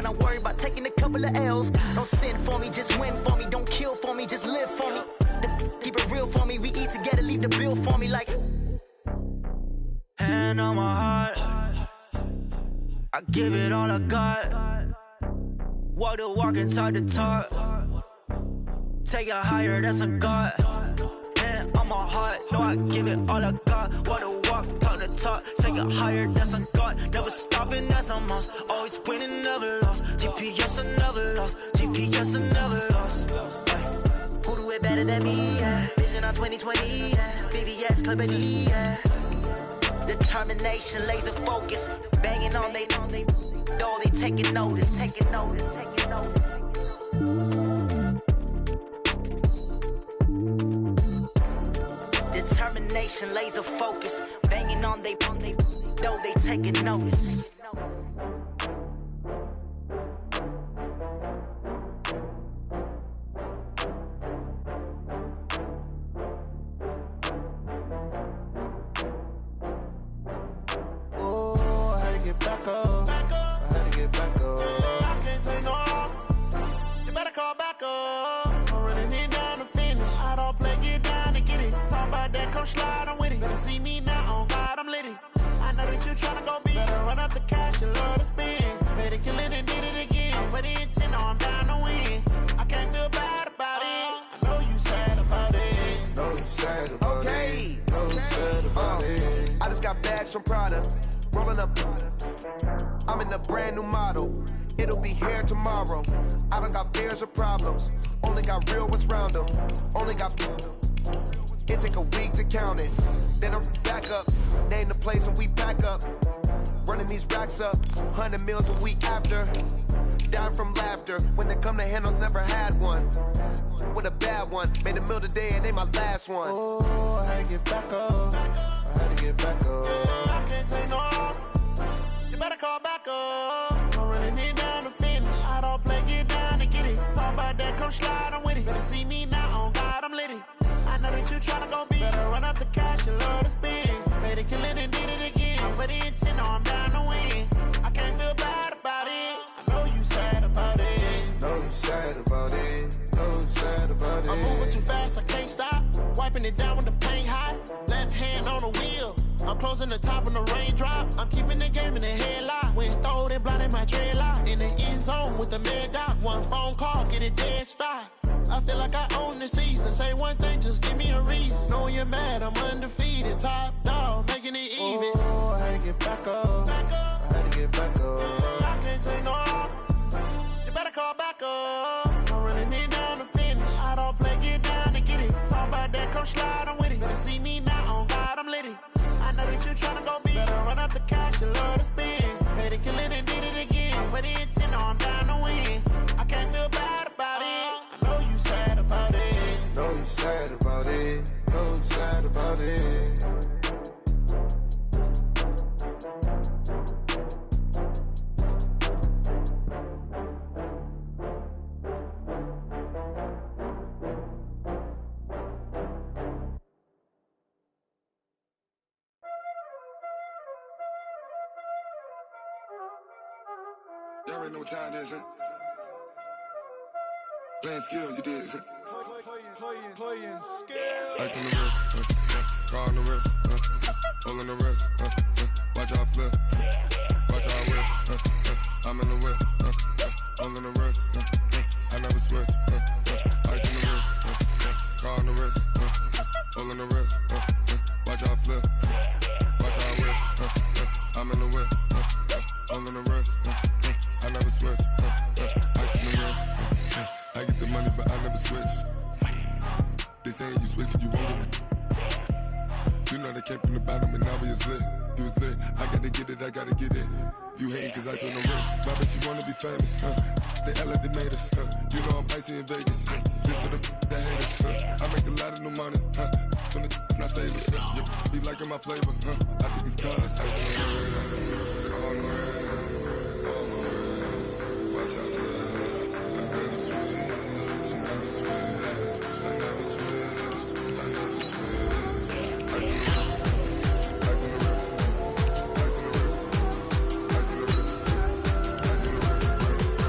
when I worry about taking a couple of L's. Don't sin for me, just win for me. Don't kill for me, just live for me. Keep it real for me. We eat together, leave the bill for me like. Hand on my heart, I give it all I got. Walk the walk and talk the talk. Take it higher, that's a God. Hand on my heart, no, I give it all I got. Walk the walk, talk the talk. Take it higher, that's a God. Never stopping, that's a must. Always winning, never lost. GPS, I never lost. GPS, I never lost. Who do it better than me? Yeah. Vision on 2020, yeah. VVS, Clarity, yeah. Determination, laser focus. Banging on they know they taking notice. Determination, laser focus. Banging on they know they taking notice. Back up. I had to get back up. I can't take no loss. You better call back up. I'm running it down to finish. I don't play, get down to get it. Talk about that, come slide, I'm with it. Better see me now, on God, I'm litty. I know that you tryna go big. Better run up the cash, you love to spend. Better kill it and did it again. I'm ready to 10, no, I'm down to win. I can't feel bad about it. I know you sad about it. Know you sad about it. Know you sad about it. I just got bags from Prada. Rolling up, I'm in a brand new model. It'll be here tomorrow. I don't got fears or problems. Only got real ones round them. Only got. It take a week to count it. Then I'm back up. Name the place and we back up. Running these racks up. 100 meals a week after. Down from laughter. When they come to handles, never had one. With a bad one. Made a meal today and they my last one. Oh, I had to get back up. I had to get back up. I can't take no loss. You better call back up. I'm running it down to finish. I don't play, get down to get it. Talk about that, come slide, I'm with it. Better see me now, on God, I'm litty. I know that you tryna go big. Better run up the cash, you love to spend. Better kill it and did it again. I'm ready in 10, no, I'm down to win. I can't feel bad about it. I know you sad about it. Know you sad about it. Know you sad about it. I'm moving too fast, I can't stop. Wiping it down when the paint hot. Left hand on the wheel. I'm closing the top when the raindrop. I'm keeping the game in the headlock. When throwed and blinded my dreadlock. In the end zone with the mad dot. One phone call, get it dead stop. I feel like I own the season. Say one thing, just give me a reason. Knowing you're mad, I'm undefeated. Top dog, making it even. Oh, I had to get back up. I had to get back up. I can't take no loss. You better call back up. I'm running it down to finish. I don't play, get down to get it. Talk about that, come slide, I'm with it. Better see me now, on God, I'm litty. I know that you tryna go big. Better run up the cash, you love to spend. Better kill it and did it again. I'm ready in 10, no, I'm down to win. I can't feel bad about it. I know you sad about it. Know you sad about it. Know you sad about it. Y'all already know what time it is, huh? Playing skills, you did. Playing skills. Ice on the wrist, car on the wrist, hole in the wrist, watch how I flip, watch how I whip, I'm in the whip, hole in the wrist, I never switch, ice on the wrist, car on the wrist, hole in the wrist, watch how I flip, watch how I whip, I'm in the whip, hole in the wrist, I never switch, ice on the wrist, I get the money but I never switch. They saying you switch 'cause you won't get it. You know they came from the bottom and now we is lit. You was lit, I gotta get it, I gotta get it. You hating 'cause ice on the wrist. My bitch, you wanna be famous, They act like they made us, You know I'm icy in Vegas, This for the that hate us, I make a lot of new money, When the not savers, Be liking my flavor, I think it's cause ice on the wrist, on the wrist, on the wrist. Watch out, cuz I never switch, I never switch. I never switch, I never switch. Ice in the wrist, ice in the wrist, ice in the wrist, ice in the wrist, ice in the wrist,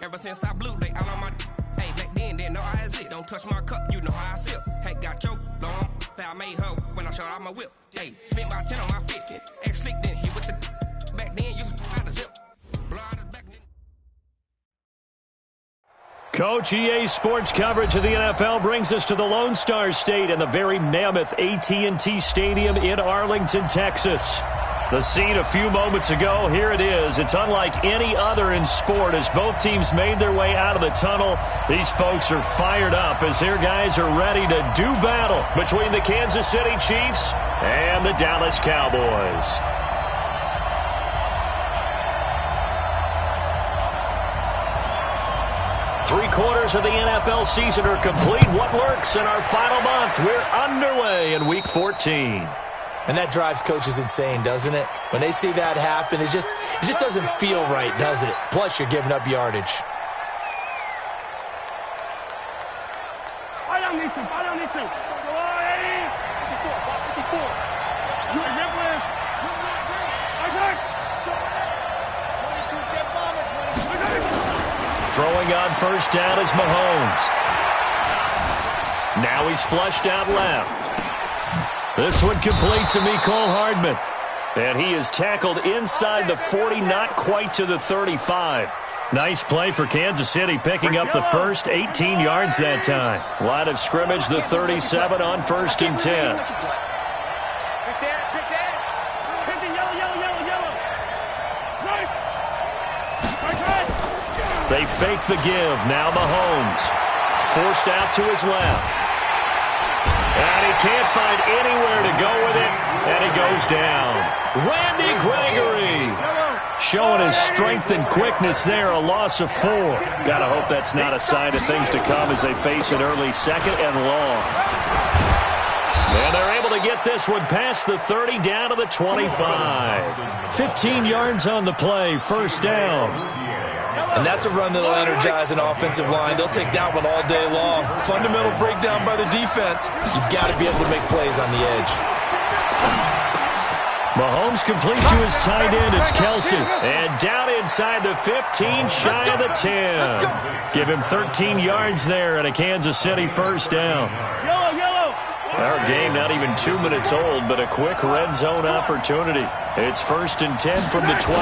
Ever since I blew, they all on my hey, back then, didn't know I exist. Don't touch my cup, you know how I sip. Hey, got your long that I made her when I showed out my whip. Hey, spent about 10 on my fit. Ex-slick, then hit with the back then, used to out the zip. Coach, EA Sports coverage of the NFL brings us to the Lone Star State and the very mammoth AT&T Stadium in Arlington, Texas. The scene a few moments ago, here it is. It's unlike any other in sport as both teams made their way out of the tunnel. These folks are fired up as their guys are ready to do battle between the Kansas City Chiefs and the Dallas Cowboys. Three-quarters of the NFL season are complete. What lurks in our final month? We're underway in Week 14. And that drives coaches insane, doesn't it? When they see that happen, it just doesn't feel right, does it? Plus, you're giving up yardage. Throwing on first down is Mahomes. Now he's flushed out left. This one complete to Mecole Hardman. And he is tackled inside the 40, not quite to the 35. Nice play for Kansas City, picking up the first 18 yards that time. Line of scrimmage, the 37 on 1st and 10. They fake the give. Now Mahomes. Forced out to his left. And he can't find anywhere to go with it. And he goes down. Randy Gregory. Showing his strength and quickness there. A loss of 4. Gotta hope that's not a sign of things to come as they face an early second and long. And they're able to get this one past the 30 down to the 25. 15 yards on the play. First down. And that's a run that'll energize an offensive line. They'll take that one all day long. Fundamental breakdown by the defense. You've got to be able to make plays on the edge. Mahomes complete to his tight end. It's Kelsey. And down inside the 15, shy of the 10. Give him 13 yards there and a Kansas City first down. Our game not even 2 minutes old, but a quick red zone opportunity. It's 1st and 10 from the 12.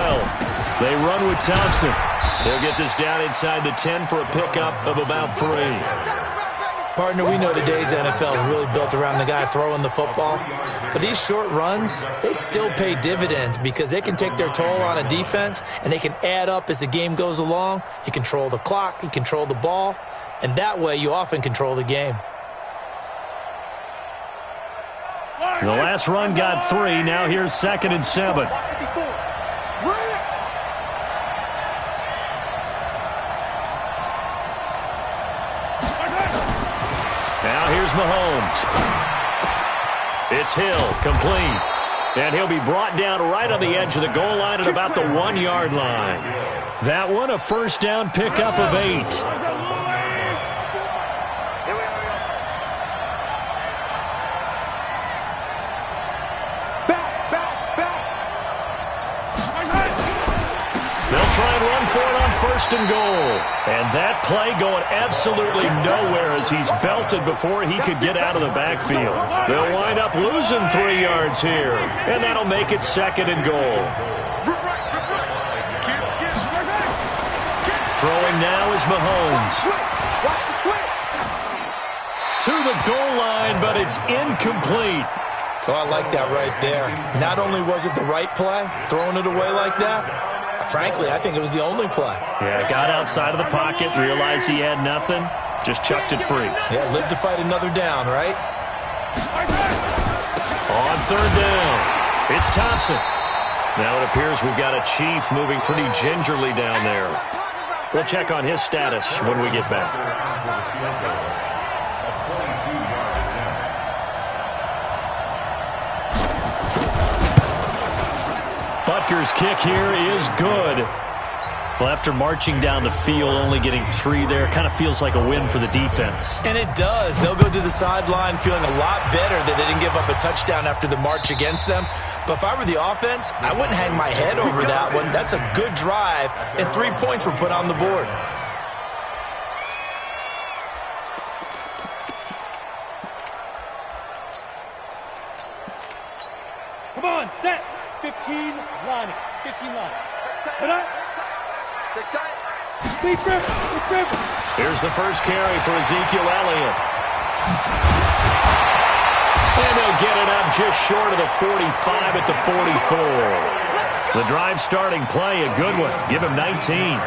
They run with Thompson. They'll get this down inside the 10 for a pickup of about 3. Partner, we know today's NFL is really built around the guy throwing the football. But these short runs, they still pay dividends because they can take their toll on a defense and they can add up as the game goes along. You control the clock, you control the ball, and that way you often control the game. The last run got 3. Now here's 2nd and 7. Now here's Mahomes. It's Hill, complete. And he'll be brought down right on the edge of the goal line at about the 1-yard line. That one, a first down pickup of 8. Try and run for it on 1st and goal. And that play going absolutely nowhere as he's belted before he could get out of the backfield. They'll wind up losing 3 yards here. And that'll make it 2nd and goal. Throwing now is Mahomes. To the goal line, but it's incomplete. Oh, I like that right there. Not only was it the right play, throwing it away like that, frankly, I think it was the only play. Yeah, got outside of the pocket, realized he had nothing, just chucked it free. Yeah, live to fight another down, right? On 3rd down, it's Thompson. Now it appears we've got a Chief moving pretty gingerly down there. We'll check on his status when we get back. Butker's kick here is good. Well, after marching down the field, only getting 3 there, kind of feels like a win for the defense. And it does. They'll go to the sideline feeling a lot better that they didn't give up a touchdown after the march against them. But if I were the offense, I wouldn't hang my head over that one. That's a good drive, and 3 points were put on the board. Come on, set. 15 line. 15 line. Put up. Deep grip. Here's the first carry for Ezekiel Elliott. And they'll get it up just short of the 45 at the 44. The drive starting play, a good one. Give him 19.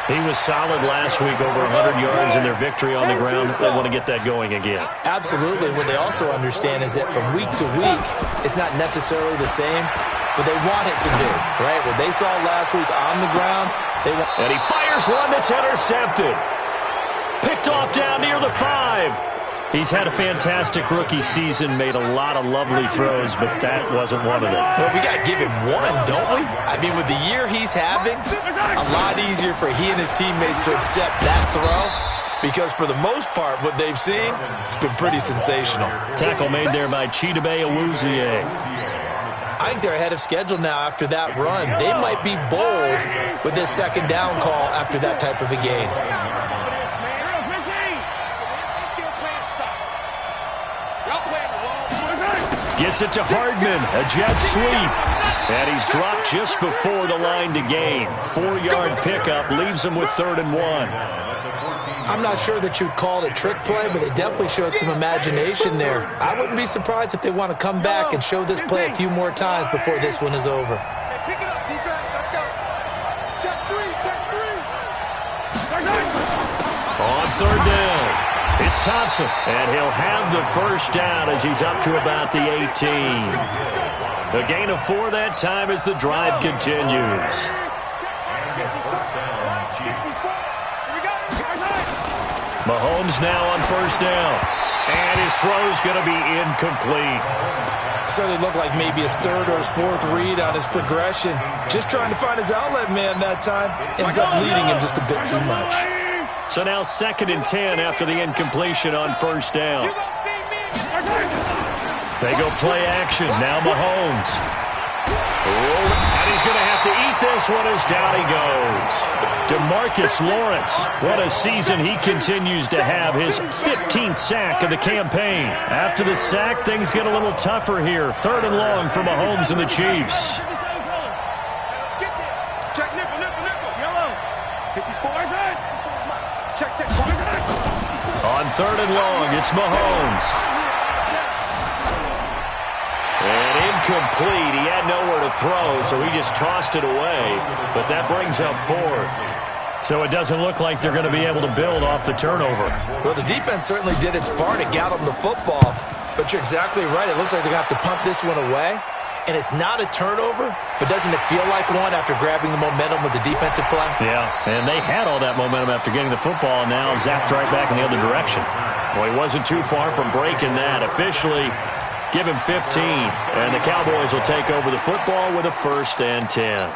He was solid last week, over 100 yards in their victory on the ground. They want to get that going again. Absolutely. What they also understand is that from week to week, it's not necessarily the same, but they want it to be, right? What they saw last week on the ground, they want. And he fires one that's intercepted. Picked off down near the 5. He's had a fantastic rookie season, made a lot of lovely throws, but that wasn't one of them. Well, we got to give him one, don't we? I mean, with the year he's having, a lot easier for he and his teammates to accept that throw, because for the most part, what they've seen, it's been pretty sensational. Tackle made there by Chidobe Awuzie. I think they're ahead of schedule now after that run. They might be bold with this second down call after that type of a game. Gets it to Hardman, a jet sweep. And he's dropped just before the line to gain. 4-yard pickup leaves him with 3rd and 1. I'm not sure that you'd call it a trick play, but they definitely showed some imagination there. I wouldn't be surprised if they want to come back and show this play a few more times before this one is over. Hey, pick it up, defense. Let's go. Check 3, check 3. On 3rd down. It's Thompson, and he'll have the first down as he's up to about the 18. A gain of 4 that time as the drive continues. Mahomes now on 1st down, and his throw's going to be incomplete. Certainly looked like maybe his 3rd or his 4th read on his progression. Just trying to find his outlet man that time. Ends up leading him just a bit too much. So now 2nd and 10 after the incompletion on 1st down. They go play action. Now Mahomes. And he's going to have to eat this one as down he goes. DeMarcus Lawrence. What a season he continues to have. His 15th sack of the campaign. After the sack, things get a little tougher here. 3rd and long for Mahomes and the Chiefs. On 3rd and long, it's Mahomes. And incomplete. He had nowhere to throw, so he just tossed it away. But that brings up 4th. So it doesn't look like they're going to be able to build off the turnover. Well, the defense certainly did its part to get them the football. But you're exactly right. It looks like they're going to have to punt this one away. And it's not a turnover, but doesn't it feel like one after grabbing the momentum with the defensive play? Yeah, and they had all that momentum after getting the football, and now zapped right back in the other direction. Well, he wasn't too far from breaking that. Officially, give him 15, and the Cowboys will take over the football with a 1st and 10.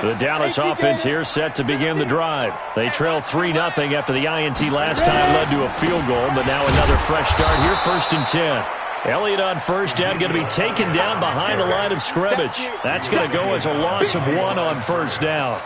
The Dallas offense here set to begin the drive. They trail 3-0 after the INT last time led to a field goal, but now another fresh start here, 1st and 10. Elliott on 1st down, going to be taken down behind the line of scrimmage. That's going to go as a loss of 1 on 1st down.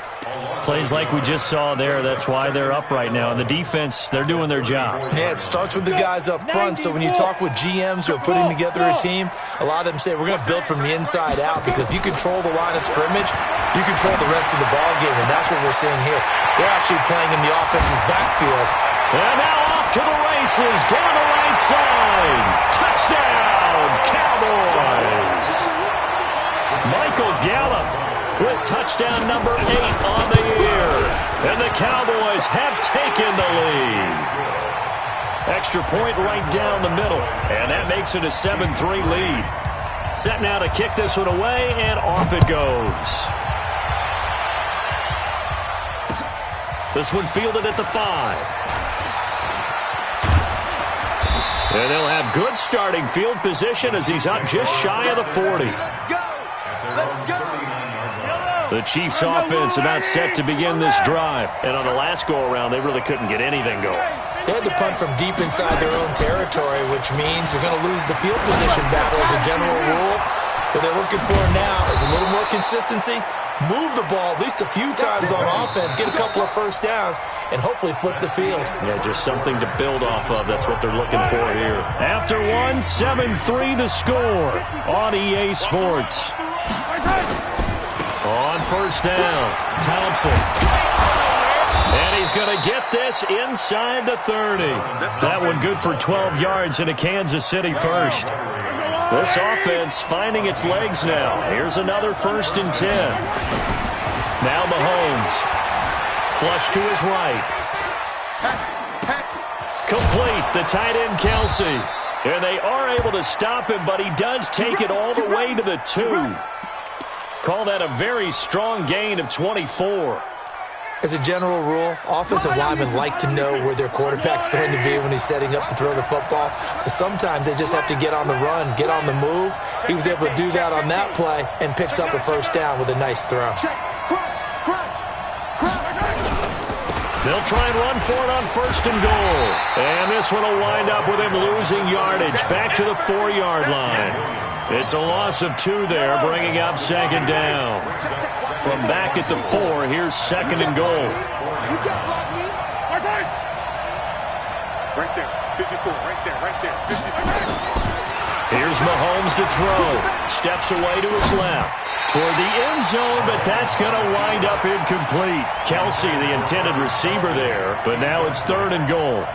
Plays like we just saw there, that's why they're up right now. And the defense, they're doing their job. Yeah, it starts with the guys up front. So when you talk with GMs who are putting together a team, a lot of them say we're going to build from the inside out, because if you control the line of scrimmage, you control the rest of the ball game, and that's what we're seeing here. They're actually playing in the offense's backfield. And now off to the races, down the right side. Touchdown, Cowboys. Michael Gallup with touchdown number 8 on the year. And the Cowboys have taken the lead. Extra point right down the middle. And that makes it a 7-3 lead. Set now to kick this one away, and off it goes. This one fielded at the 5. And they'll have good starting field position as he's up just shy of the 40. The Chiefs offense about set to begin this drive. And on the last go-around, they really couldn't get anything going. They had to punt from deep inside their own territory, which means they're going to lose the field position battle as a general rule. What they're looking for now is a little more consistency, move the ball at least a few times on offense, get a couple of first downs, and hopefully flip the field. Yeah, just something to build off of. That's what they're looking for here. After one, 7-3 the score on EA Sports. On first down, Thompson. And he's going to get this inside the 30. That one good for 12 yards into Kansas City first. This offense finding its legs now. Here's another 1st and 10. Now Mahomes. Flush to his right. Complete, the tight end Kelsey. And they are able to stop him, but he does take it all the way to the 2. Call that a very strong gain of 24. As a general rule, offensive linemen like to know where their quarterback's going to be when he's setting up to throw the football. But sometimes they just have to get on the run, get on the move. He was able to do that on that play and picks up a first down with a nice throw. They'll try and run for it on 1st and goal. And this one will wind up with him losing yardage back to the 4-yard line. It's a loss of 2 there, bringing up 2nd down. From back at the 4, here's 2nd and goal. Right there, 54, right there, 54. Here's Mahomes to throw. Steps away to his left. Toward the end zone, but that's going to wind up incomplete. Kelsey, the intended receiver there, but now it's 3rd and goal.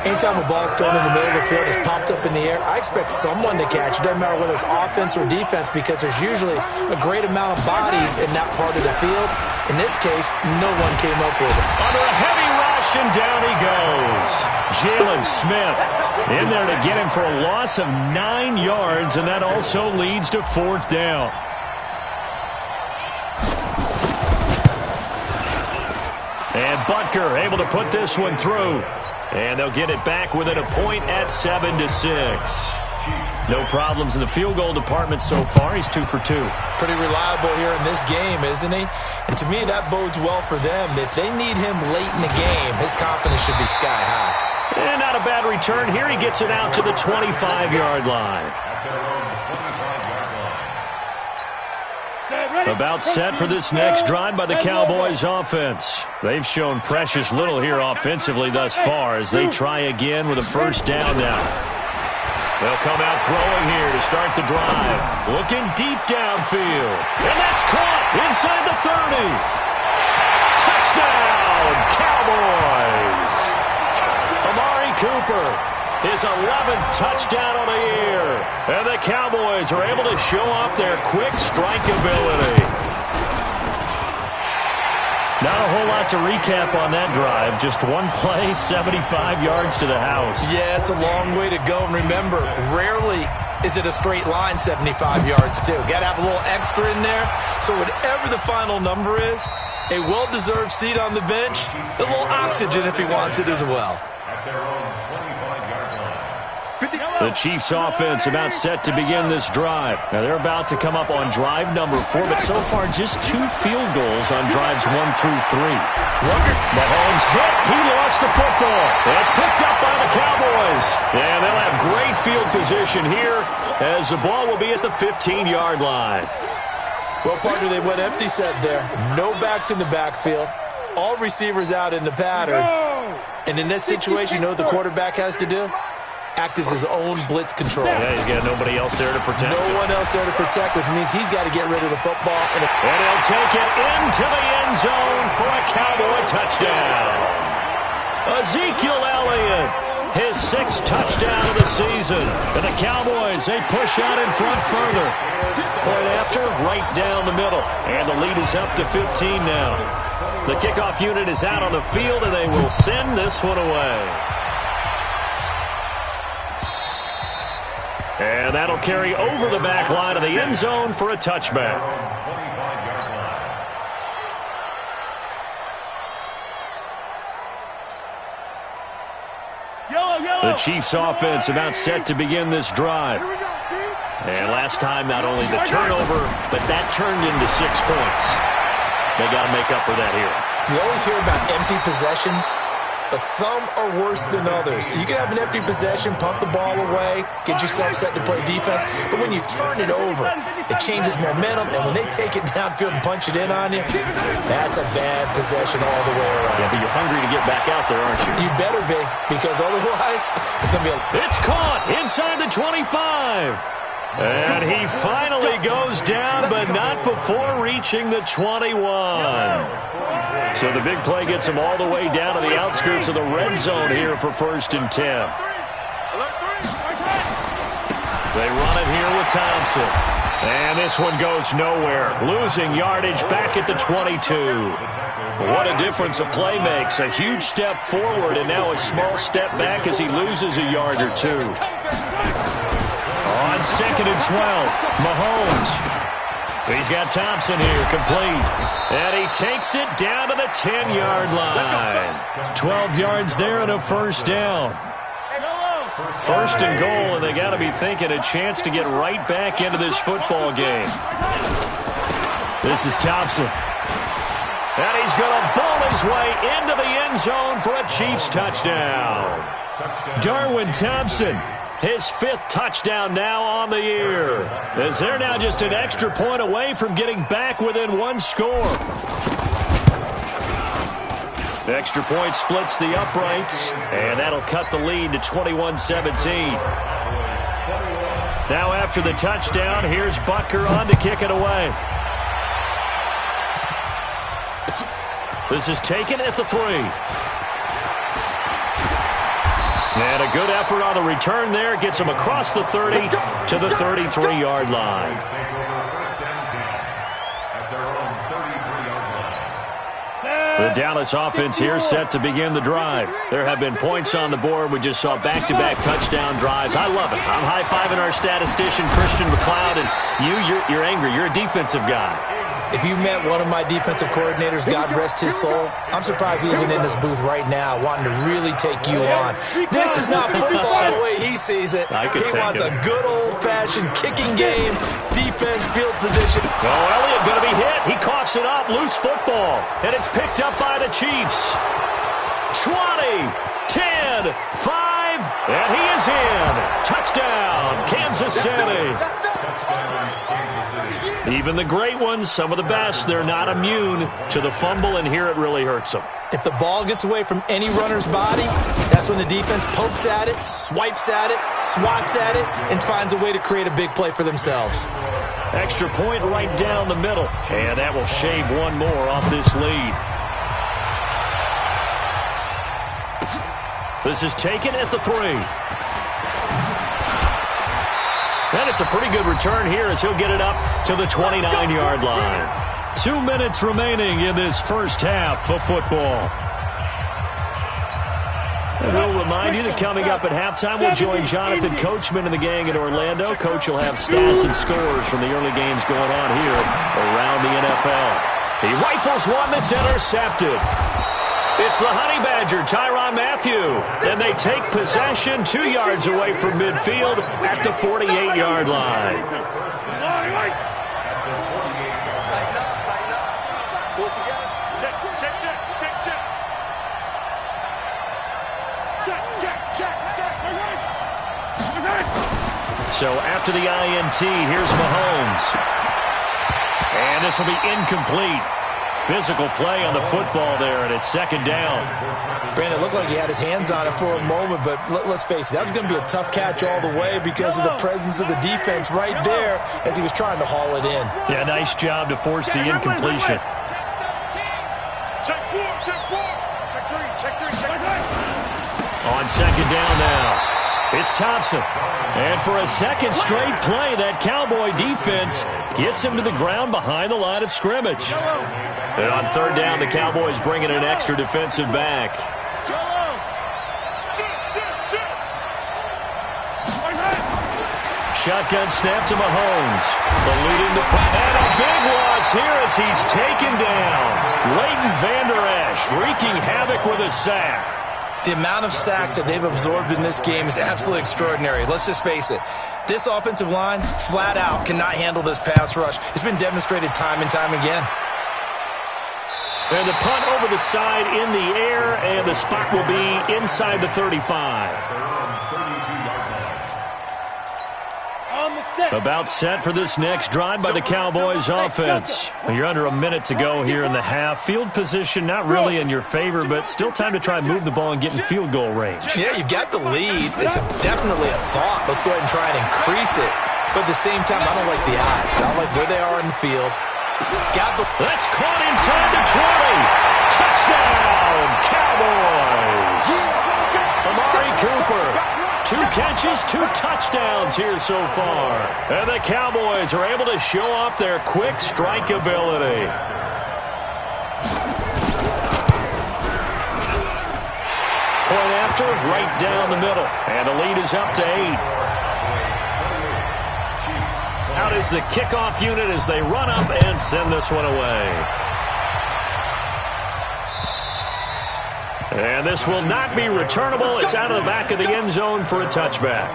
Anytime a ball's thrown in the middle of the field, it's popped up in the air, I expect someone to catch. It doesn't matter whether it's offense or defense because there's usually a great amount of bodies in that part of the field. In this case, no one came up with it. Under a heavy rush, and down he goes. Jalen Smith in there to get him for a loss of 9 yards, and that also leads to 4th down. And Butker able to put this one through. And they'll get it back within a point at 7-6. No problems in the field goal department so far. He's 2 for 2. Pretty reliable here in this game, isn't he? And to me, that bodes well for them. If they need him late in the game, his confidence should be sky high. And not a bad return here. He gets it out to the 25-yard line. About set for this next drive by the Cowboys offense. They've shown precious little here offensively thus far as they try again with a first down now. They'll come out throwing here to start the drive. Looking deep downfield. And that's caught inside the 30. Touchdown, Cowboys. Amari Cooper, his 11th touchdown of the year. And the Cowboys are able to show off their quick strike ability. Not a whole lot to recap on that drive. Just one play, 75 yards to the house. Yeah, it's a long way to go. And remember, rarely is it a straight line 75 yards, too. Got to have a little extra in there. So whatever the final number is, a well-deserved seat on the bench, a little oxygen if he wants it as well. The Chiefs offense about set to begin this drive. Now they're about to come up on drive number 4, but so far just 2 field goals on drives 1 through 3. Mahomes hit. He lost the football. It's picked up by the Cowboys. And they'll have great field position here as the ball will be at the 15-yard line. Well, partner, they went empty set there. No backs in the backfield. All receivers out in the pattern. And in this situation, you know what the quarterback has to do? Act as his own blitz control. Yeah, he's got nobody else there to protect him. No one else there to protect, which means he's got to get rid of the football. And he'll take it into the end zone for a Cowboy touchdown. Ezekiel Elliott, his 6th touchdown of the season. And the Cowboys, they push out in front further. Point after, right down the middle. And the lead is up to 15 now. The kickoff unit is out on the field, and they will send this one away. And that'll carry over the back line of the end zone for a touchback. The Chiefs offense about set to begin this drive. And last time, not only the turnover, but that turned into 6 points. They got to make up for that here. You always hear about empty possessions, but some are worse than others. You can have an empty possession, punt the ball away, get yourself set to play defense, but when you turn it over, it changes momentum, and when they take it downfield and punch it in on you, that's a bad possession all the way around. Yeah, but you're hungry to get back out there, aren't you? You better be, because otherwise, it's going to be It's caught inside the 25. And he finally goes down, but not before reaching the 21. So the big play gets him all the way down to the outskirts of the red zone here for 1st and 10. They run it here with Thompson. And this one goes nowhere. Losing yardage back at the 22. What a difference a play makes. A huge step forward and now a small step back as he loses a yard or two. On 2nd and 12, Mahomes. He's got Thompson here, complete. And he takes it down to the 10-yard line. 12 yards there and a 1st down. 1st and goal, and they got to be thinking a chance to get right back into this football game. This is Thompson. And he's going to bowl his way into the end zone for a Chiefs touchdown. Darwin Thompson. His 5th touchdown now on the year. As they're now just an extra point away from getting back within 1 score. The extra point splits the uprights, and that'll cut the lead to 21-17. Now after the touchdown, here's Butker on to kick it away. This is taken at the 3. And a good effort on the return there. Gets him across the 30 to the 33-yard line. The Dallas offense here set to begin the drive. There have been points on the board. We just saw back-to-back touchdown drives. I love it. I'm high-fiving our statistician, Christian McLeod, and you're angry. You're a defensive guy. If you met one of my defensive coordinators, God rest his soul, I'm surprised he isn't in this booth right now wanting to really take you on. This is not football the way he sees it. He wants a good old-fashioned kicking game, defense, field position. Oh, Elliott going to be hit. He coughs it up, loose football, and it's picked up by the Chiefs. 20, 10, 5, and he is in. Touchdown, Kansas City. Even the great ones, some of the best, they're not immune to the fumble, and here it really hurts them. If the ball gets away from any runner's body, that's when the defense pokes at it, swipes at it, swats at it, and finds a way to create a big play for themselves. Extra point right down the middle, and that will shave one more off this lead. This is taken at the 3. And it's a pretty good return here as he'll get it up to the 29-yard line. 2 minutes remaining in this first half of football. And we'll remind you that coming up at halftime, we'll join Jonathan Coachman and the gang in Orlando. Coach will have stats and scores from the early games going on here around the NFL. He rifles one that's intercepted. It's the Honey Badger, Tyrann Mathieu. And they take possession 2 yards away from midfield at the 48-yard line. So after the INT, here's Mahomes. And this will be incomplete. Physical play on the football there, and it's 2nd down. Brandon, it looked like he had his hands on it for a moment, but let's face it, that was going to be a tough catch all the way because of the presence of the defense right there as he was trying to haul it in. Yeah, nice job to force the incompletion. Check 4, check 3, check 3. On 2nd down now. It's Thompson. And for a second straight play, that Cowboy defense gets him to the ground behind the line of scrimmage. And on 3rd down, the Cowboys bring in an extra defensive back. Shotgun snap to Mahomes. The lead in the play. And a big loss here as he's taken down. Leighton Vander Esch wreaking havoc with a sack. The amount of sacks that they've absorbed in this game is absolutely extraordinary. Let's just face it. This offensive line, flat out, cannot handle this pass rush. It's been demonstrated time and time again. And the punt over the side in the air, and the spot will be inside the 35. About set for this next drive by the Cowboys offense. You're under a minute to go here in the half. Field position not really in your favor, but still time to try and move the ball and get in field goal range. Yeah, you've got the lead. It's definitely a thought. Let's go ahead and try and increase it. But at the same time, I don't like the odds. I don't like where they are in the field. That's caught inside the 20. Touchdown, Cowboys. Amari Cooper. 2 catches, 2 touchdowns here so far. And the Cowboys are able to show off their quick strike ability. Point after, right down the middle. And the lead is up to 8. Out is the kickoff unit as they run up and send this one away. And this will not be returnable. It's out of the back of the end zone for a touchback.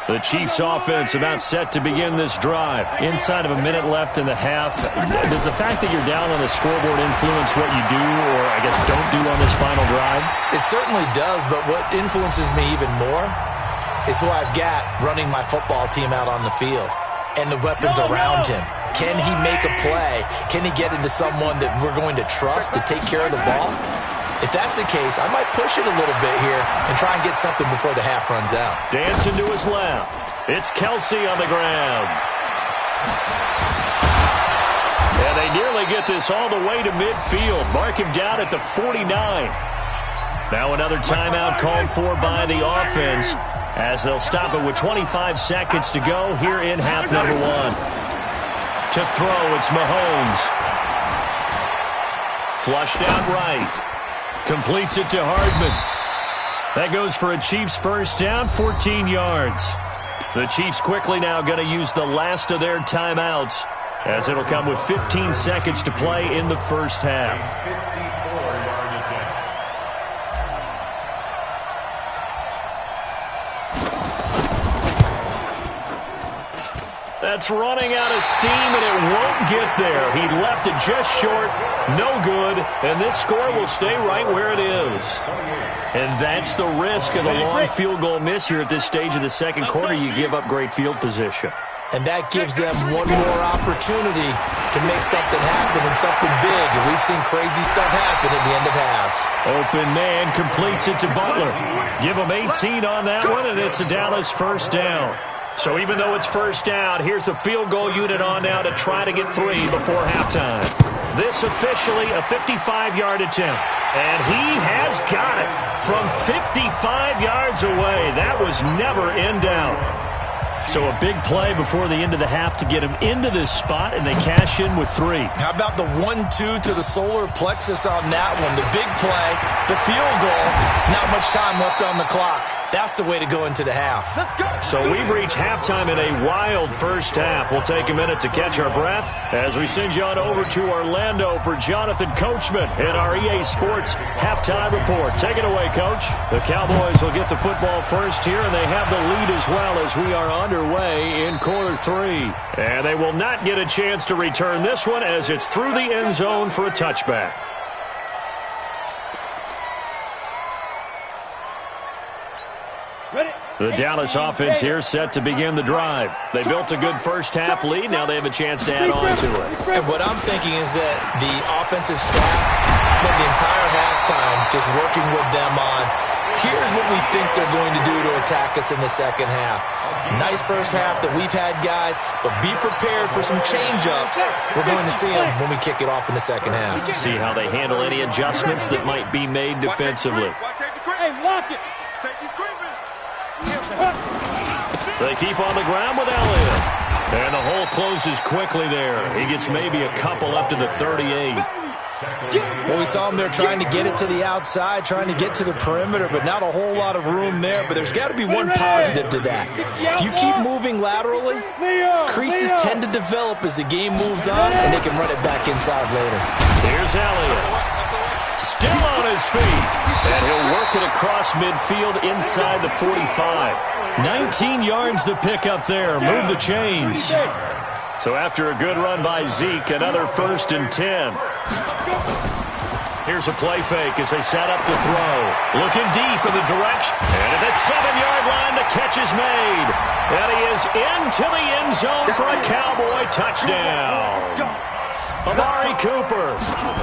The Chiefs offense about set to begin this drive. Inside of a minute left in the half. Does the fact that you're down on the scoreboard influence what you do, or I guess don't do on this final drive? It certainly does, but what influences me even more is who I've got running my football team out on the field and the weapons around him. Can he make a play? Can he get into someone that we're going to trust to take care of the ball? If that's the case, I might push it a little bit here and try and get something before the half runs out. Dancing to his left. It's Kelsey on the ground. And they nearly get this all the way to midfield. Mark him down at the 49. Now another timeout called for by the offense as they'll stop it with 25 seconds to go here in half number 1. To throw, it's Mahomes. Flushed out right. Completes it to Hardman. That goes for a Chiefs first down, 14 yards. The Chiefs quickly now going to use the last of their timeouts as it'll come with 15 seconds to play in the first half. That's running out of steam, and it won't get there. He left it just short, no good, and this score will stay right where it is. And that's the risk of the long field goal miss here at this stage of the second quarter. You give up great field position. And that gives them one more opportunity to make something happen and something big. And we've seen crazy stuff happen at the end of halves. Open man completes it to Butler. Give him 18 on that one, and it's a Dallas first down. So even though it's first down, here's the field goal unit on now to try to get 3 before halftime. This officially a 55-yard attempt. And he has got it from 55 yards away. That was never in doubt. So a big play before the end of the half to get him into this spot, and they cash in with 3. How about the 1-2 to the solar plexus on that one? The big play, the field goal, not much time left on the clock. That's the way to go into the half. So we've reached halftime in a wild first half. We'll take a minute to catch our breath as we send you on over to Orlando for Jonathan Coachman in our EA Sports Halftime Report. Take it away, Coach. The Cowboys will get the football first here, and they have the lead as well as we are underway in quarter 3. And they will not get a chance to return this one as it's through the end zone for a touchback. The Dallas offense here set to begin the drive. They built a good first half lead. Now they have a chance to add on to it. And what I'm thinking is that the offensive staff spent the entire halftime just working with them on, here's what we think they're going to do to attack us in the second half. Nice first half that we've had, guys, but be prepared for some change-ups. We're going to see them when we kick it off in the second half. See how they handle any adjustments that might be made defensively. Hey, lock it. They keep on the ground with Elliott. And the hole closes quickly there. He gets maybe a couple up to the 38. Well, we saw him there trying to get it to the outside, trying to get to the perimeter, but not a whole lot of room there. But there's got to be one positive to that. If you keep moving laterally, creases tend to develop as the game moves on, and they can run it back inside later. Here's Elliott. Still on his feet. And he'll work it across midfield inside the 45. 19 yards to pick up there. Move the chains. So after a good run by Zeke, another 1st and 10. Here's a play fake as they set up to throw. Looking deep in the direction. And at the 7-yard line, the catch is made. And he is into the end zone for a Cowboy touchdown. Amari Cooper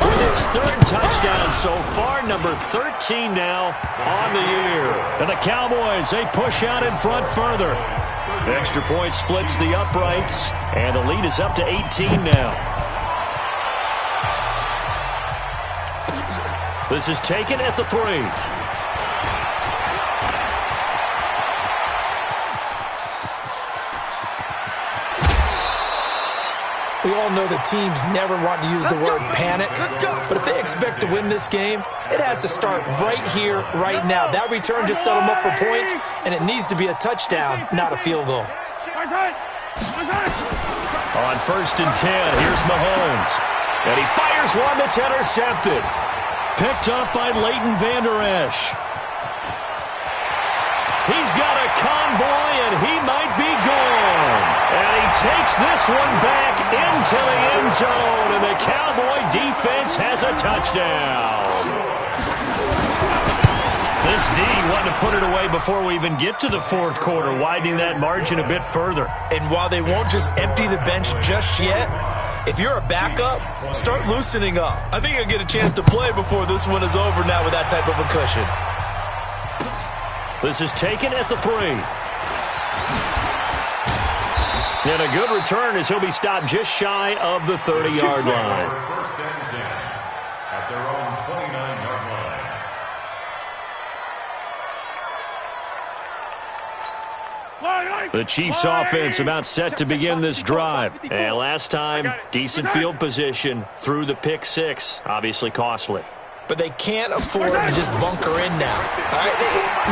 with his 3rd touchdown so far, number 13 now on the year. And the Cowboys, they push out in front further. The extra point splits the uprights, and the lead is up to 18 now. This is taken at the 3. We all know the teams never want to use the word panic, but if they expect to win this game, it has to start right here, right now. That return just set them up for points, and it needs to be a touchdown, not a field goal. On 1st and 10, here's Mahomes. And he fires one that's intercepted. Picked up by Leighton Vander Esch. He's got a convoy, and he might be gone. And he takes this one back into the end zone, and the Cowboy defense has a touchdown. This D wanting to put it away before we even get to the 4th quarter, widening that margin a bit further. And while they won't just empty the bench just yet, if you're a backup, start loosening up. I think you'll get a chance to play before this one is over now with that type of a cushion. This is taken at the 3. And a good return as he'll be stopped just shy of the 30-yard line. First and 10 at their own 29-yard line. The Chiefs offense about set to begin this drive. And last time, decent field position through the pick 6. Obviously costly. But they can't afford to just bunker in now. All right,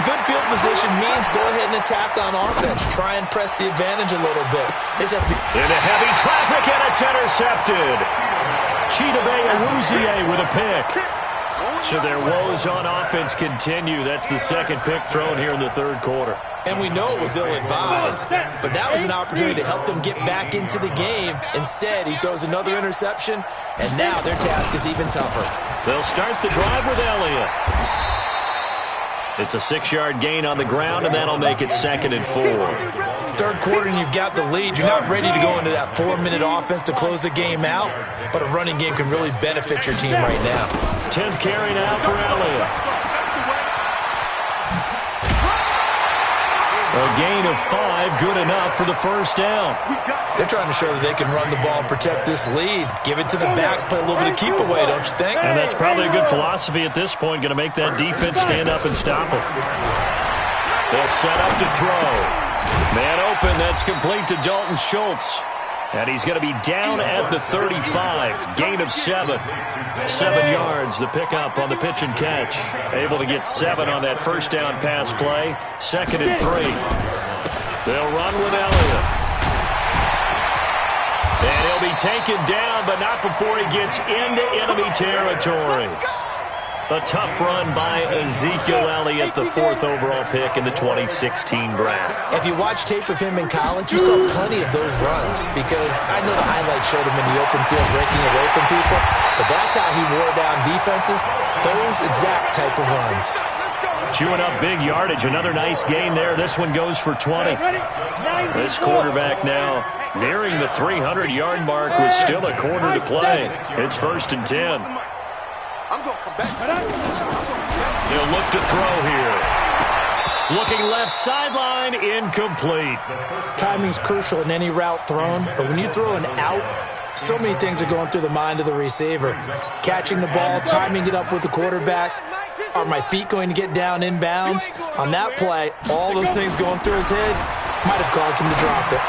good field position means go ahead and attack on offense. Try and press the advantage a little bit. Into heavy traffic, and it's intercepted. Chidobe Awuzie with a pick. So their woes on offense continue. That's the 2nd pick thrown here in the 3rd quarter. And we know it was ill-advised, but that was an opportunity to help them get back into the game. Instead, he throws another interception, and now their task is even tougher. They'll start the drive with Elliott. It's a 6-yard gain on the ground, and that'll make it 2nd and 4. 3rd quarter, and you've got the lead. You're not ready to go into that 4-minute offense to close the game out, but a running game can really benefit your team right now. 10th carry now for Elliott. A gain of 5, good enough for the 1st down. They're trying to show that they can run the ball and protect this lead. Give it to the backs, play a little bit of keep away, don't you think? And that's probably a good philosophy at this point, going to make that defense stand up and stop them. They'll set up to throw. Man open, that's complete to Dalton Schultz. And he's going to be down at the 35. Gain of 7. 7 yards, the pickup on the pitch and catch. Able to get 7 on that 1st down pass play. 2nd and 3. They'll run with Elliott. And he'll be taken down, but not before he gets into enemy territory. A tough run by Ezekiel Elliott, the 4th overall pick in the 2016 draft. If you watch tape of him in college, you saw plenty of those runs because I know the highlights showed him in the open field breaking away from people, but that's how he wore down defenses, those exact type of runs. Chewing up big yardage, another nice gain there. This one goes for 20. This quarterback now nearing the 300-yard mark with still a quarter to play. It's 1st and 10. He'll look to throw here. Looking left sideline, incomplete. Timing's crucial in any route thrown, but when you throw an out, so many things are going through the mind of the receiver. Catching the ball, timing it up with the quarterback. Are my feet going to get down inbounds? On that play, all those things going through his head might have caused him to drop it.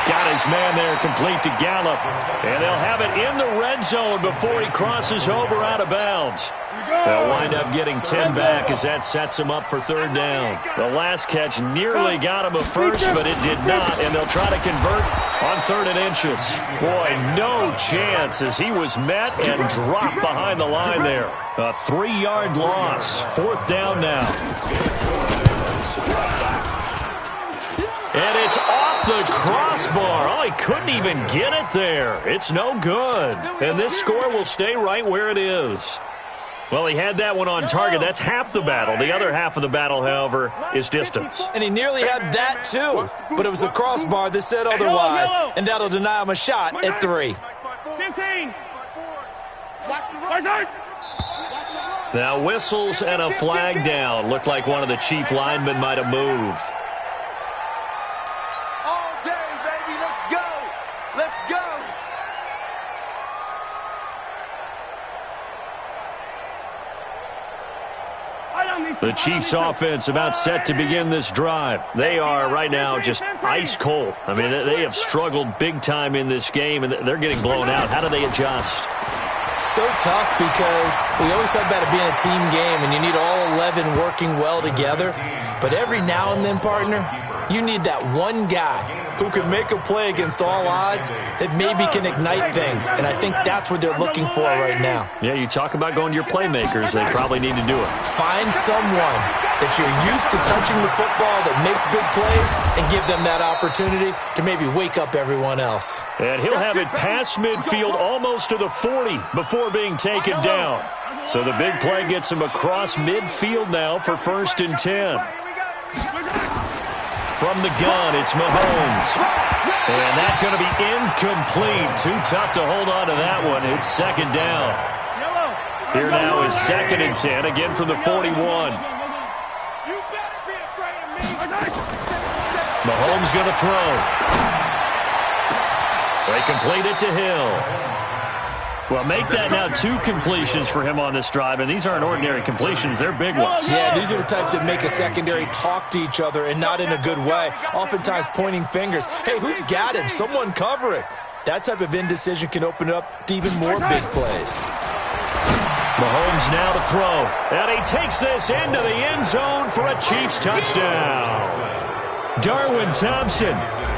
Got his man there, complete to Gallup. And they'll have it in the red zone before he crosses over out of bounds. They'll wind up getting 10 back as that sets him up for 3rd down. The last catch nearly got him a 1st, but it did not, and they'll try to convert on 3rd and inches. Boy, no chance as he was met and dropped behind the line there. A 3-yard loss. 4th down now. And it's off the crossbar. Oh, he couldn't even get it there. It's no good. And this score will stay right where it is. Well, he had that one on target. That's half the battle. The other half of the battle, however, is distance. And he nearly had that, too. But it was the crossbar that said otherwise. And that'll deny him a shot at 3. 15. Now whistles and a flag down. Looked like one of the chief linemen might have moved. All day, baby. Let's go. Let's go. The Chiefs' offense about set to begin this drive. They are right now just ice cold. I mean, they have struggled big time in this game, and they're getting blown out. How do they adjust? So tough because we always talk about it being a team game, and you need all 11 working well together. But every now and then, partner, you need that one guy who can make a play against all odds that maybe can ignite things. And I think that's what they're looking for right now. Yeah, you talk about going to your playmakers. They probably need to do it. Find someone that you're used to touching the football that makes big plays and give them that opportunity to maybe wake up everyone else. And he'll have it past midfield almost to the 40 before being taken down. So the big play gets him across midfield now for 1st and 10. From the gun, it's Mahomes. And that's going to be incomplete. Too tough to hold on to that one. It's 2nd down. Here now is 2nd and 10, again from the 41. Mahomes going to throw. They complete it to Hill. Well, make that now 2 completions for him on this drive, and these aren't ordinary completions. They're big ones. Yeah, these are the types that make a secondary talk to each other and not in a good way, oftentimes pointing fingers. Hey, who's got him? Someone cover it. That type of indecision can open up to even more big plays. Mahomes now to throw, and he takes this into the end zone for a Chiefs touchdown. Darwin Thompson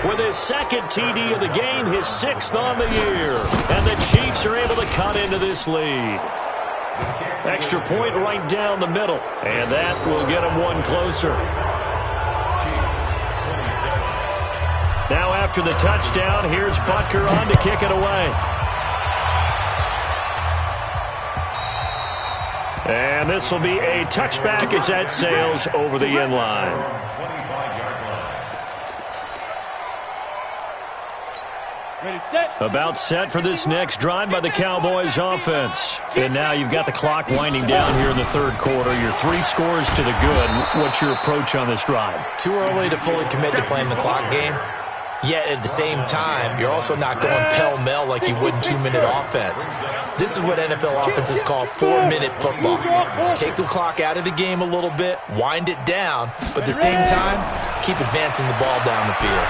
with his 2nd TD of the game, his 6th on the year. And the Chiefs are able to cut into this lead. Extra point right down the middle, and that will get them one closer. Now after the touchdown, here's Butker on to kick it away. And this will be a touchback as that sails over the end line. About set for this next drive by the Cowboys offense. And now you've got the clock winding down here in the 3rd quarter. You're 3 scores to the good. What's your approach on this drive? Too early to fully commit to playing the clock game. Yet at the same time, you're also not going pell-mell like you would in 2-minute offense. This is what NFL offenses call 4-minute football. Take the clock out of the game a little bit, wind it down, but at the same time, keep advancing the ball down the field.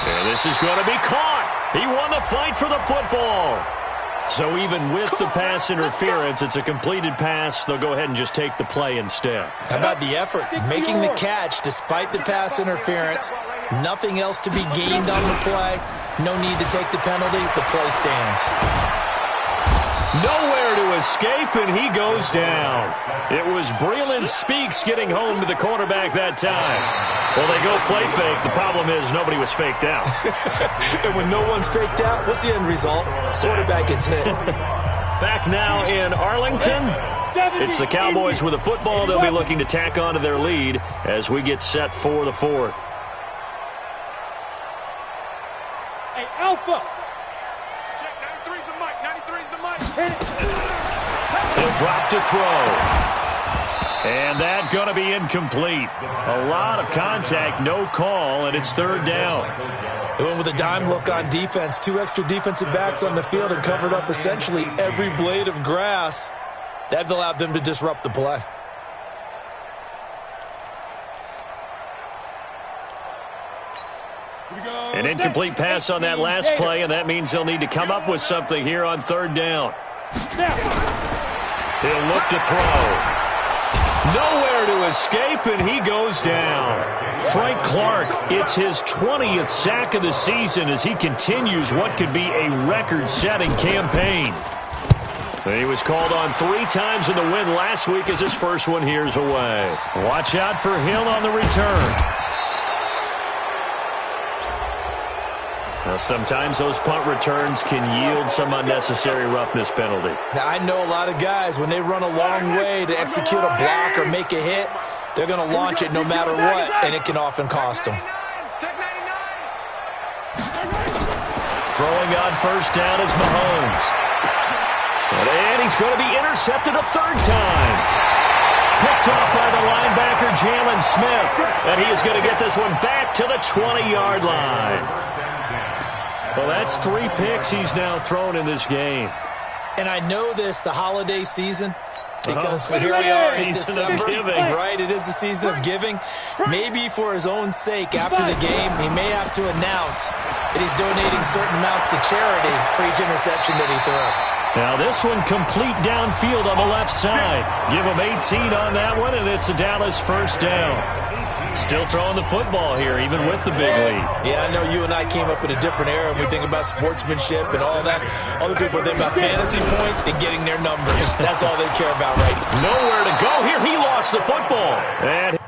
And this is going to be caught. He won the fight for the football. So even with the pass interference, it's a completed pass. They'll go ahead and just take the play instead. How about the effort? Making the catch despite the pass interference. Nothing else to be gained on the play. No need to take the penalty. The play stands. Nowhere to escape, and he goes down. It was Breeland Speaks getting home to the quarterback that time. Well, they go play fake. The problem is nobody was faked out. And when no one's faked out, what's the end result? Quarterback gets hit. Back now in Arlington. It's the Cowboys with a football. They'll be looking to tack on to their lead as we get set for the 4th. Hey, Alpha. He'll drop to throw. And that's going to be incomplete. A lot of contact, no call, and it's 3rd down. They went with a dime look on defense. 2 extra defensive backs on the field and covered up essentially every blade of grass. That allowed them to disrupt the play. An incomplete pass on that last play, and that means they'll need to come up with something here on 3rd down. He'll look to throw. Nowhere to escape, and he goes down. Frank Clark, it's his 20th sack of the season as he continues what could be a record-setting campaign. He was called on 3 times in the win last week as his first one here's away. Watch out for Hill on the return. Now, sometimes those punt returns can yield some unnecessary roughness penalty. Now, I know a lot of guys, when they run a long way to execute a block or make a hit, they're going to launch it no matter what, and it can often cost them. Throwing on first down is Mahomes. And he's going to be intercepted a 3rd time. Picked off by the linebacker, Jalen Smith. And he is going to get this one back to the 20-yard line. Well, that's 3 picks he's now thrown in this game. And I know this, the holiday season, because here we are in December, right? It is the season of giving. Maybe for his own sake, after the game, he may have to announce that he's donating certain amounts to charity for each interception that he threw. Now this one complete downfield on the left side. Give him 18 on that one, and it's a Dallas first down. Still throwing the football here, even with the big lead. Yeah, I know you and I came up in a different era, and we think about sportsmanship and all that. Other people think about fantasy points and getting their numbers. That's all they care about right now. Nowhere to go here. He lost the football. And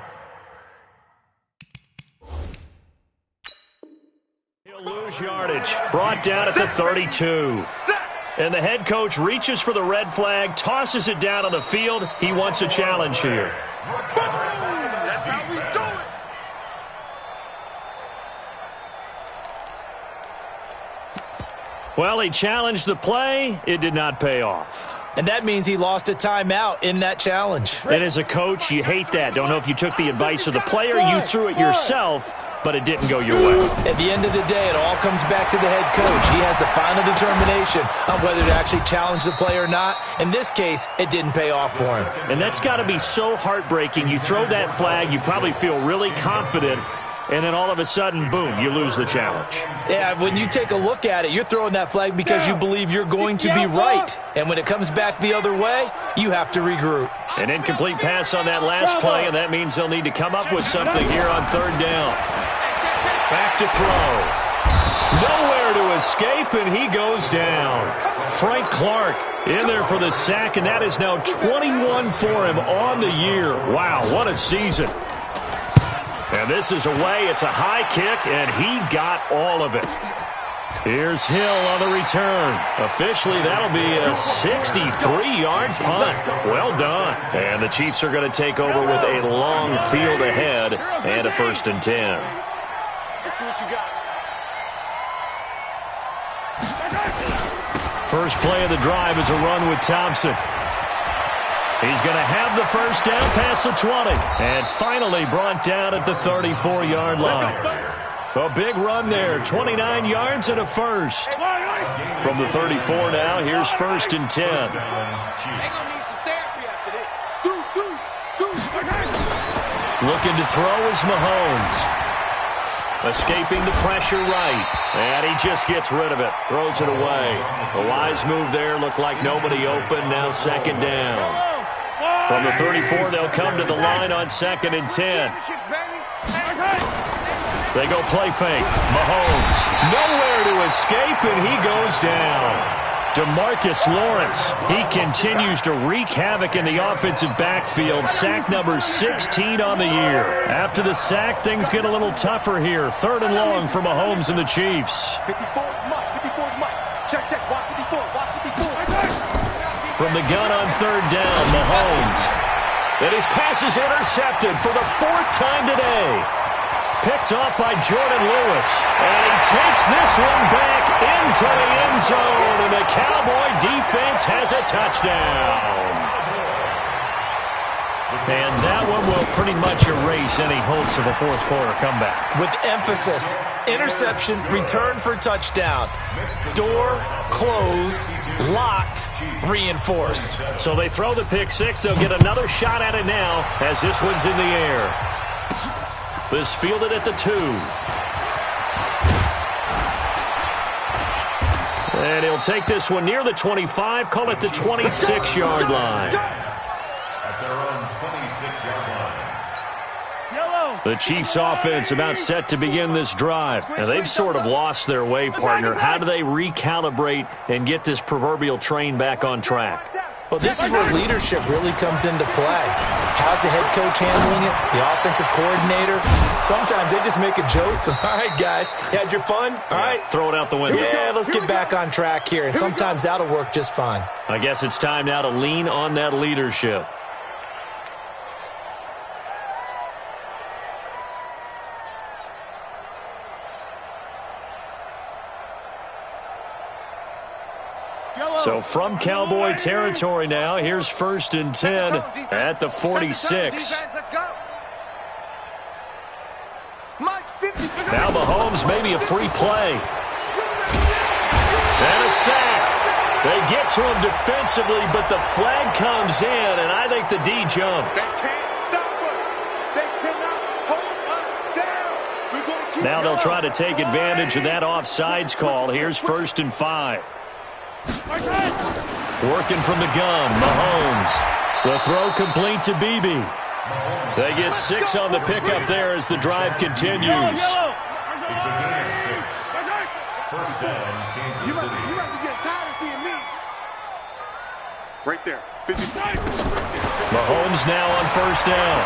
he'll lose yardage. Brought down at the 32. And the head coach reaches for the red flag, tosses it down on the field. He wants a challenge here. That's how we do it. Well, he challenged the play. It did not pay off. And that means he lost a timeout in that challenge. And as a coach, you hate that. Don't know if you took the advice of the player, you threw it yourself, but it didn't go your way. At the end of the day, it all comes back to the head coach. He has the final determination on whether to actually challenge the play or not. In this case, it didn't pay off for him. And that's got to be so heartbreaking. You throw that flag, you probably feel really confident, and then all of a sudden, boom, you lose the challenge. Yeah, when you take a look at it, you're throwing that flag because you believe you're going to be right. And when it comes back the other way, you have to regroup. An incomplete pass on that last play, and that means they'll need to come up with something here on 3rd down. Back to throw. Nowhere to escape, and he goes down. Frank Clark in there for the sack, and that is now 21 for him on the year. Wow, what a season. And this is away. It's a high kick, and he got all of it. Here's Hill on the return. Officially, that'll be a 63-yard punt. Well done. And the Chiefs are going to take over with a long field ahead and a 1st and 10. Let's see what you got. First play of the drive is a run with Thompson. He's going to have the first down past the 20. And finally brought down at the 34-yard line. A big run there. 29 yards and a first. From the 34 now, here's 1st and 10. They're going to need some therapy after this. Looking to throw is Mahomes. Escaping the pressure right. And he just gets rid of it. Throws it away. A wise move there. Looked like nobody open. Now 2nd down. From the 34, they'll come to the line on 2nd and 10. They go play fake. Mahomes. Nowhere to escape, and he goes down. DeMarcus Lawrence. He continues to wreak havoc in the offensive backfield. Sack number 16 on the year. After the sack, things get a little tougher here. 3rd and long for Mahomes and the Chiefs. 54 Mike. Check. Watch 54. From the gun on 3rd down, Mahomes. And his pass is intercepted for the 4th time today. Picked off by Jordan Lewis. And he takes this one back into the end zone. And the Cowboy defense has a touchdown. And that one will pretty much erase any hopes of a 4th quarter comeback. With emphasis, interception, return for touchdown. Door closed, locked, reinforced. So they throw the pick 6. They'll get another shot at it now as this one's in the air. This fielded at the 2. And he'll take this one near the 25, call it the 26-yard line. At their own 26-yard line. Yellow. The Chiefs offense about set to begin this drive. Now, they've sort of lost their way, partner. How do they recalibrate and get this proverbial train back on track? Well, this is where leadership really comes into play. How's the head coach handling it? The offensive coordinator? Sometimes they just make a joke. All right, guys, you had your fun? All right. Throw it out the window. Yeah, let's get back on track here. And sometimes that'll work just fine. I guess it's time now to lean on that leadership. So from Cowboy territory now, here's 1st and 10 at the 46. Now Mahomes, maybe a free play. And a sack. They get to him defensively, but the flag comes in, and I think the D jumped. They can't stop us. They cannot hold us down. Now they'll try to take advantage of that offsides call. Here's 1st and 5. Working from the gun, Mahomes. The throw complete to Beebe. They get 6 on the pickup there as the drive continues. It's a gain of 6. First down, Kansas City. You might be getting tired of seeing me. Right there. 50. Mahomes now on 1st down.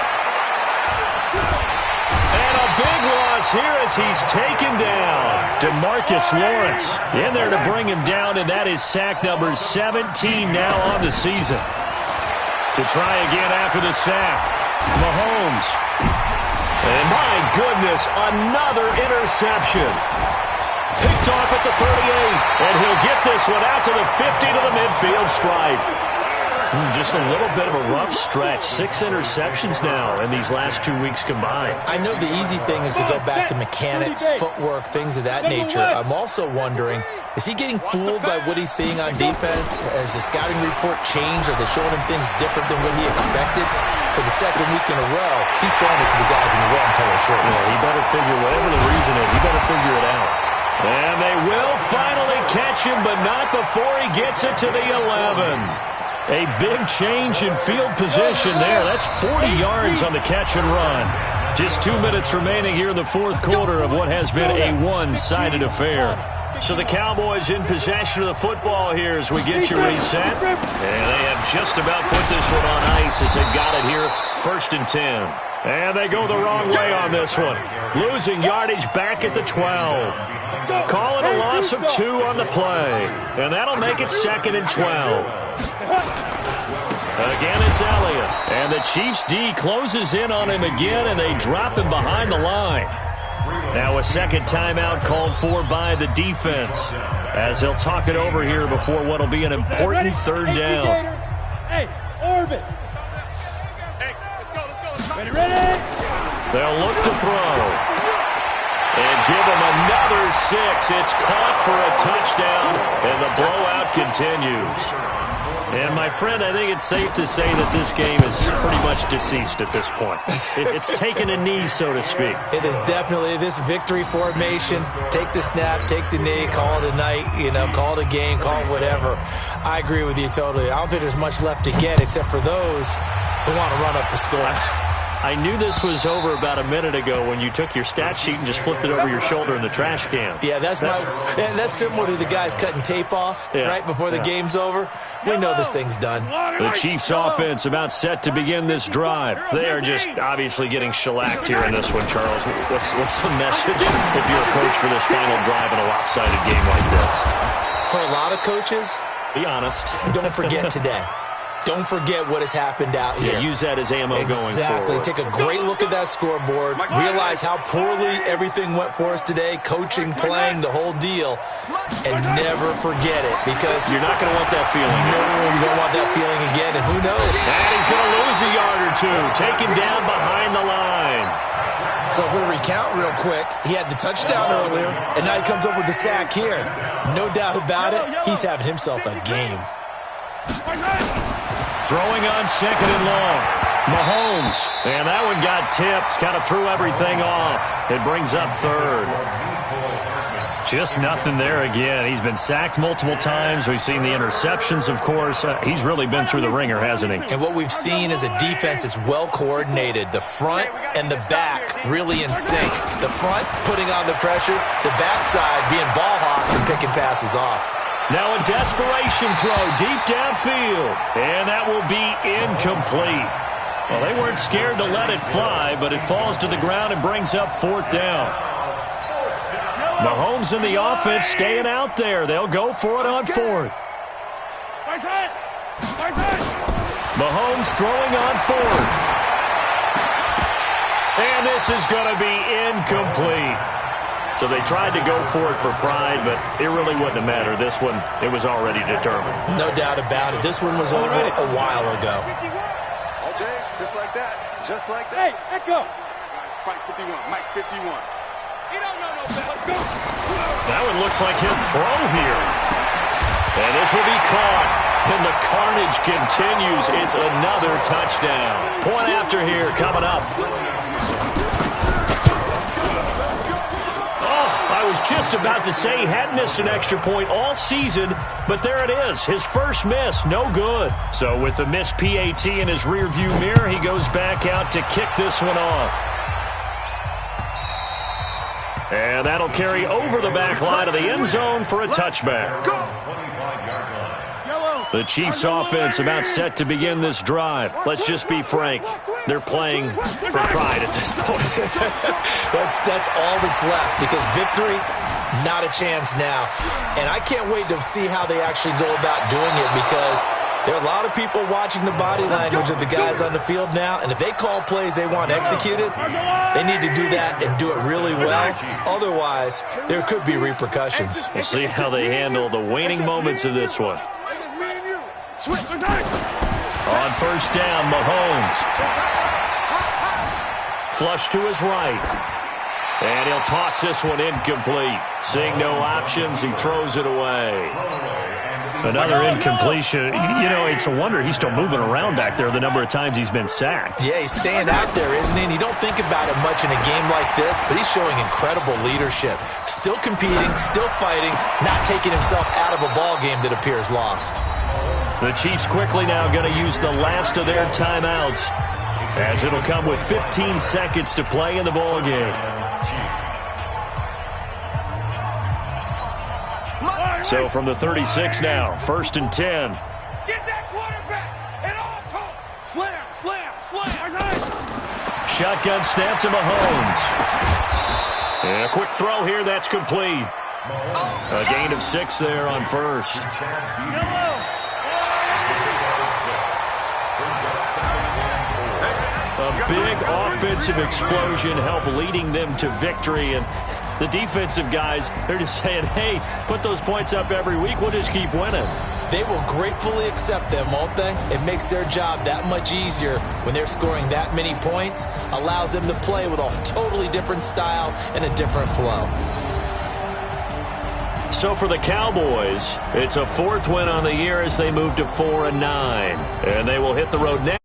And a big loss here as he's taken down. DeMarcus Lawrence in there to bring him down, and that is sack number 17 now on the season. To try again after the sack, Mahomes. And my goodness, another interception. Picked off at the 38, and he'll get this one out to the 50 to the midfield stripe. Just a little bit of a rough stretch. 6 interceptions now in these last 2 weeks combined. I know the easy thing is to go back to mechanics, footwork, things of that nature. I'm also wondering, is he getting fooled by what he's seeing on defense? Has the scouting report changed? Are they showing him things different than what he expected? For the 2nd week in a row, he's throwing it to the guys in the wrong color shirts. Yeah, he better figure, whatever the reason is, he better figure it out. And they will finally catch him, but not before he gets it to the 11. A big change in field position there. That's 40 yards on the catch and run. Just 2 minutes remaining here in the 4th quarter of what has been a one-sided affair. So the Cowboys in possession of the football here as we get you reset. And they have just about put this one on ice as they've got it here. 1st and 10. And they go the wrong way on this one. Losing yardage back at the 12. Call it a loss of 2 on the play. And that'll make it 2nd and 12. Again, it's Elliott. And the Chiefs D closes in on him again, and they drop him behind the line. Now a second timeout called for by the defense as they'll talk it over here before what will be an important 3rd down. Hey, Orbit. Hey, let's go. Ready? They'll look to throw. And give him another 6. It's caught for a touchdown, and the blowout continues. And, my friend, I think it's safe to say that this game is pretty much deceased at this point. It's taken a knee, so to speak. It is definitely this victory formation. Take the snap, take the knee, call it a night, call it a game, call it whatever. I agree with you totally. I don't think there's much left to get except for those who want to run up the score. I knew this was over about a minute ago when you took your stat sheet and just flipped it over your shoulder in the trash can. Yeah, that's similar to the guys cutting tape off right before the game's over. We know this thing's done. The Chiefs offense about set to begin this drive. They are just obviously getting shellacked here in this one, Charles. What's the message if you're a coach for this final drive in a lopsided game like this? For a lot of coaches, be honest. Don't forget today. Don't forget what has happened out here. Yeah, use that as ammo going forward. Exactly. Take a great look at that scoreboard. Realize how poorly everything went for us today. Coaching, playing, the whole deal. And never forget it because you're not going to want that feeling. No, you don't want that feeling again. And who knows? And he's going to lose a yard or 2. Taken down behind the line. So if we recount real quick, he had the touchdown earlier, and now he comes up with the sack here. No doubt about it, he's having himself a game. Throwing on 2nd and long. Mahomes. And that one got tipped. Kind of threw everything off. It brings up 3rd. Just nothing there again. He's been sacked multiple times. We've seen the interceptions, of course. He's really been through the ringer, hasn't he? And what we've seen is a defense that's well coordinated. The front and the back really in sync. The front putting on the pressure, the backside being ball hawks and picking passes off. Now a desperation throw deep downfield, and that will be incomplete. Well, they weren't scared to let it fly, but it falls to the ground and brings up 4th down. Mahomes and the offense staying out there. They'll go for it on 4th. Mahomes throwing on 4th. And this is going to be incomplete. So they tried to go for it for pride, but it really wouldn't have mattered. This one, it was already determined. No doubt about it. This one was over a while ago. All day, just like that. Just like that. Hey, echo. Mike 51. Mike 51. He don't know no better. Let's go. That one looks like he'll throw here. And this will be caught. And the carnage continues. It's another touchdown. Point after here coming up. I was just about to say he hadn't missed an extra point all season, but there it is. His first miss, no good. So with the missed PAT in his rearview mirror, he goes back out to kick this one off. And that'll carry over the back line of the end zone for a touchback. The Chiefs offense about set to begin this drive. Let's just be frank. They're playing for pride at this point. That's all that's left, because victory, not a chance now. And I can't wait to see how they actually go about doing it, because there are a lot of people watching the body language of the guys on the field now, and if they call plays they want executed, they need to do that and do it really well. Otherwise, there could be repercussions. We'll see how they handle the waning moments of this one. On 1st down, Mahomes. Flush to his right. And he'll toss this one incomplete. Seeing no options, he throws it away. Another incompletion. You know, it's a wonder he's still moving around back there the number of times he's been sacked. Yeah, he's staying out there, isn't he? And you don't think about it much in a game like this, but he's showing incredible leadership. Still competing, still fighting, not taking himself out of a ball game that appears lost. The Chiefs quickly now going to use the last of their timeouts, as it'll come with 15 seconds to play in the ball game. So from the 36 now, 1st and 10. Get that quarterback at all costs. Slam, slam, slam. Shotgun snap to Mahomes. And a quick throw here, that's complete. A gain of 6 there on 1st. A big offensive explosion helped leading them to victory, and the defensive guys, they're just saying, hey, put those points up every week, we'll just keep winning. They will gratefully accept them, won't they? It makes their job that much easier when they're scoring that many points, allows them to play with a totally different style and a different flow. So for the Cowboys, it's a 4th win on the year as they move to 4-9, and they will hit the road next.